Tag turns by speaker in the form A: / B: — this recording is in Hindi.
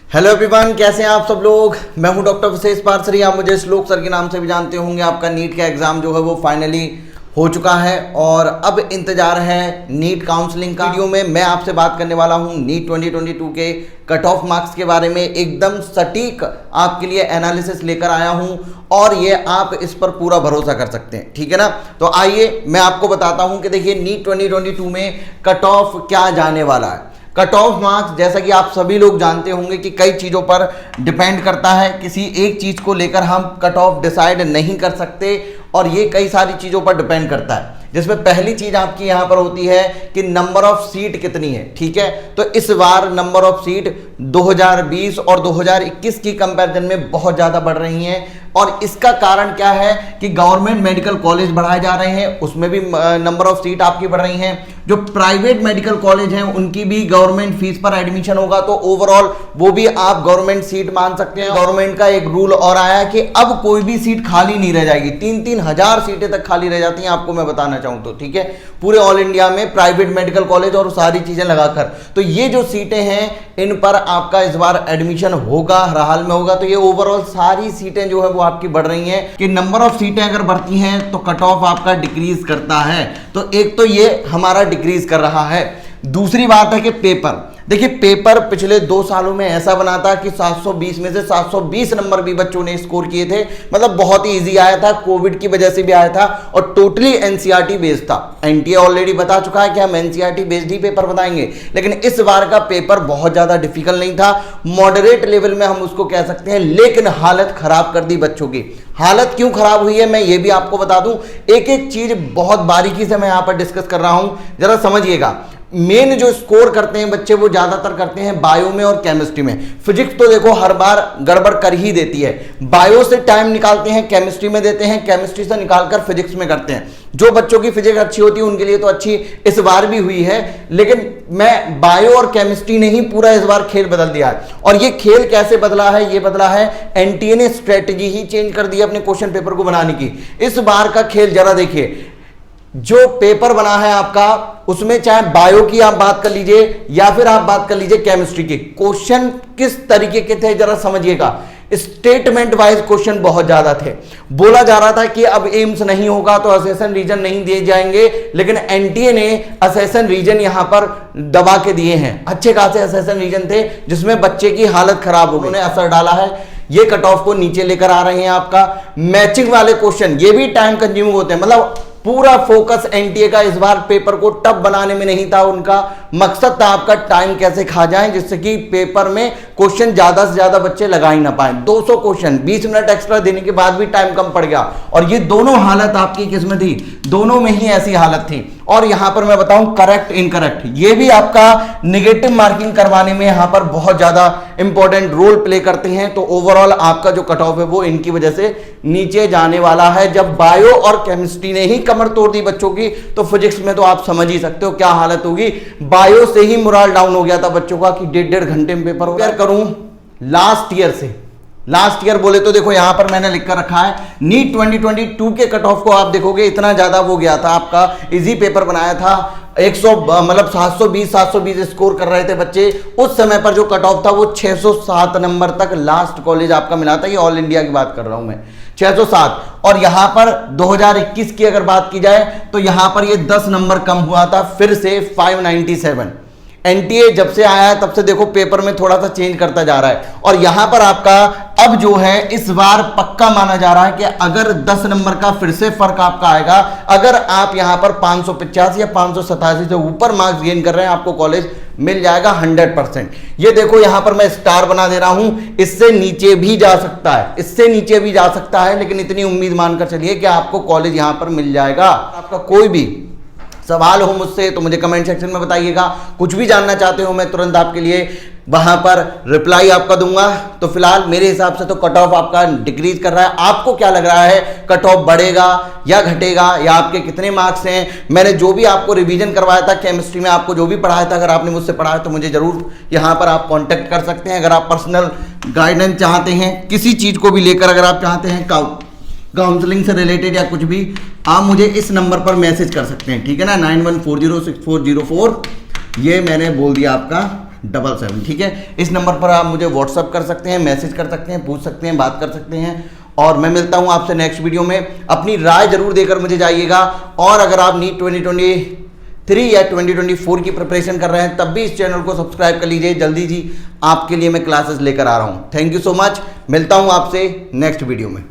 A: हेलो एवरीवन, कैसे हैं आप सब लोग। मैं हूं डॉक्टर विशेष पारसरी। आप मुझे श्लोक सर के नाम से भी जानते होंगे। आपका नीट का एग्ज़ाम जो है वो फाइनली हो चुका है और अब इंतज़ार है नीट काउंसलिंग का। वीडियो में मैं आपसे बात करने वाला हूं नीट 2022 के कट ऑफ मार्क्स के बारे में। एकदम सटीक आपके लिए एनालिसिस लेकर आया हूं और ये आप इस पर पूरा भरोसा कर सकते हैं, ठीक है ना। तो आइए मैं आपको बताता हूं कि देखिए नीट 2022 में कट ऑफ क्या जाने वाला है। कट ऑफ मार्क्स जैसा कि आप सभी लोग जानते होंगे कि कई चीज़ों पर डिपेंड करता है। किसी एक चीज़ को लेकर हम कट ऑफ डिसाइड नहीं कर सकते और ये कई सारी चीज़ों पर डिपेंड करता है, जिसमें पहली चीज़ आपकी यहाँ पर होती है कि नंबर ऑफ सीट कितनी है, ठीक है। तो इस बार नंबर ऑफ सीट 2020 और 2021 की कंपैरिजन में बहुत ज़्यादा बढ़ रही हैं और इसका कारण क्या है कि गवर्नमेंट मेडिकल कॉलेज बढ़ाए जा रहे हैं, उसमें भी नंबर ऑफ सीट आपकी बढ़ रही हैं। जो प्राइवेट मेडिकल कॉलेज हैं उनकी भी गवर्नमेंट फीस पर एडमिशन होगा, तो ओवरऑल वो भी आप गवर्नमेंट सीट मान सकते हैं। गवर्नमेंट का एक रूल और आया कि अब कोई भी सीट खाली नहीं रह जाएगी। 3-3 हजार सीटें तक खाली रह जाती हैं, आपको मैं बताना चाहूँ तो, ठीक है, पूरे ऑल इंडिया में प्राइवेट मेडिकल कॉलेज और सारी चीजें लगाकर। तो ये जो सीटें हैं इन पर आपका इस बार एडमिशन होगा, हर हाल में होगा। तो ये ओवरऑल सारी सीटें जो है वो आपकी बढ़ रही हैं कि नंबर ऑफ सीटें अगर बढ़ती हैं तो कट ऑफ आपका डिक्रीज करता है। तो एक तो ये हमारा डिक्रीज कर रहा है। दूसरी बात है कि पेपर, देखिए पेपर पिछले 2 सालों में ऐसा बना था कि 720 में से 720 नंबर भी बच्चों ने स्कोर किए थे। मतलब बहुत ही इजी आया था, कोविड की वजह से भी आया था और टोटली एनसीईआरटी बेस्ड था। एनटीए ऑलरेडी बता चुका है कि हम एनसीईआरटी बेस्ड ही पेपर बताएंगे, लेकिन इस बार का पेपर बहुत ज्यादा डिफिकल्ट नहीं था, मॉडरेट लेवल में हम उसको कह सकते हैं। लेकिन हालत खराब कर दी बच्चों की। हालत क्यों खराब हुई है मैं ये भी आपको बता दूं। एक एक चीज बहुत बारीकी से मैं यहां पर डिस्कस कर रहा हूं, जरा समझिएगा। मेन जो स्कोर करते हैं बच्चे वो ज्यादातर करते हैं बायो में और केमिस्ट्री में। फिजिक्स तो देखो हर बार गड़बड़ कर ही देती है। बायो से टाइम निकालते हैं, केमिस्ट्री में देते हैं, केमिस्ट्री से निकालकर फिजिक्स में करते हैं। जो बच्चों की फिजिक्स अच्छी होती है उनके लिए तो अच्छी इस बार भी हुई है, लेकिन मैं बायो और केमिस्ट्री ने ही पूरा इस बार खेल बदल दिया है। और ये खेल कैसे बदला है, ये बदला है एनटीए ने स्ट्रेटेजी ही चेंज कर दी अपने क्वेश्चन पेपर को बनाने की। इस बार का खेल जरा देखिए, जो पेपर बना है आपका उसमें चाहे बायो की आप बात कर लीजिए या फिर आप बात कर लीजिए केमिस्ट्री की, क्वेश्चन किस तरीके के थे जरा समझिएगा। स्टेटमेंट वाइज क्वेश्चन बहुत ज्यादा थे। बोला जा रहा था कि अब एम्स नहीं होगा तो असेसन रीजन नहीं दिए जाएंगे, लेकिन एनटीए ने असेसन रीजन यहां पर दबा के दिए हैं। अच्छे खासे असेसन रीजन थे जिसमें बच्चे की हालत खराब हो गई, उन्होंने असर डाला है। ये कट ऑफ को नीचे लेकर आ रहे हैं। आपका मैचिंग वाले क्वेश्चन ये भी टाइम कंज्यूमिंग होते हैं। मतलब पूरा फोकस एनटीए का इस बार पेपर को टफ बनाने में नहीं था, उनका मकसद था आपका टाइम कैसे खा जाएं जिससे कि पेपर में क्वेश्चन ज्यादा से ज्यादा बच्चे लगा ही ना पाए। 200 क्वेश्चन 20 मिनट एक्स्ट्रा देने के बाद भी टाइम कम पड़ गया और ये दोनों हालत आपकी किसमें थी, दोनों में ही ऐसी हालत थी। और यहां पर मैं बताऊं करेक्ट इनकरेक्ट, ये भी आपका निगेटिव मार्किंग करवाने में यहां पर बहुत ज्यादा इंपॉर्टेंट रोल प्ले करते हैं। तो ओवरऑल आपका जो कट ऑफ है वो इनकी वजह से नीचे जाने वाला है। जब बायो और केमिस्ट्री ने ही कमर तोड़ दी बच्चों की, तो फिजिक्स में तो आप समझ ही सकते हो क्या हालत होगी। बायो से ही मोरल डाउन हो गया था बच्चों का कि 1.5 घंटे में पेपर हो। करूं लास्ट ईयर से, लास्ट ईयर बोले तो देखो यहां पर मैंने लिख कर रखा है नीट 2022 के कट ऑफ को आप देखोगे इतना ज्यादा वो गया था। आपका इजी पेपर बनाया था, 100 मतलब 720 स्कोर कर रहे थे बच्चे। उस समय पर जो कट ऑफ था वो 607 नंबर तक लास्ट कॉलेज आपका मिला था। ये ऑल इंडिया की बात कर रहा हूं मैं, 607। और यहां पर 2021 की अगर बात की जाए तो यहां पर ये 10 नंबर कम हुआ था, फिर से 597। एनटीए जब से आया है तब से देखो पेपर में थोड़ा सा चेंज करता जा रहा है। और यहां पर आपका अब जो है इस बार पक्का माना जा रहा है कि अगर 10 नंबर का फिर से फर्क आपका आएगा, अगर आप यहां पर 550 या 587 से ऊपर मार्क्स गेन कर रहे हैं, आपको कॉलेज मिल जाएगा 100%। ये देखो यहां पर मैं स्टार बना दे रहा हूं, इससे नीचे भी जा सकता है, इससे नीचे भी जा सकता है, लेकिन इतनी उम्मीद मानकर चलिए कि आपको कॉलेज यहां पर मिल जाएगा। आपका कोई भी सवाल हो मुझसे तो मुझे कमेंट सेक्शन में बताइएगा। कुछ भी जानना चाहते हो मैं तुरंत आपके लिए वहां पर रिप्लाई आपका दूंगा। तो फिलहाल मेरे हिसाब से तो कट ऑफ आपका डिक्रीज कर रहा है। आपको क्या लग रहा है, कट ऑफ बढ़ेगा या घटेगा, या आपके कितने मार्क्स हैं? मैंने जो भी आपको रिवीजन करवाया था केमिस्ट्री में, आपको जो भी पढ़ाया था, अगर आपने मुझसे पढ़ाया तो मुझे जरूर यहां पर आप कांटेक्ट कर सकते हैं। अगर आप पर्सनल गाइडेंस चाहते हैं, किसी चीज को भी लेकर अगर आप चाहते हैं काउंसलिंग से रिलेटेड या कुछ भी, आप मुझे इस नंबर पर मैसेज कर सकते हैं, ठीक है ना, 91406404। ये मैंने बोल दिया आपका 7777, ठीक है। इस नंबर पर आप मुझे व्हाट्सअप कर सकते हैं, मैसेज कर सकते हैं, पूछ सकते हैं, बात कर सकते हैं। और मैं मिलता हूं आपसे नेक्स्ट वीडियो में। अपनी राय जरूर देकर मुझे जाइएगा। और अगर आप नीट 2023 या 2024 की प्रिपरेशन कर रहे हैं तब भी इस चैनल को सब्सक्राइब कर लीजिए। जल्दी जी आपके लिए मैं क्लासेस लेकर आ रहा हूं। Thank you so much. मिलता हूं आपसे नेक्स्ट वीडियो में।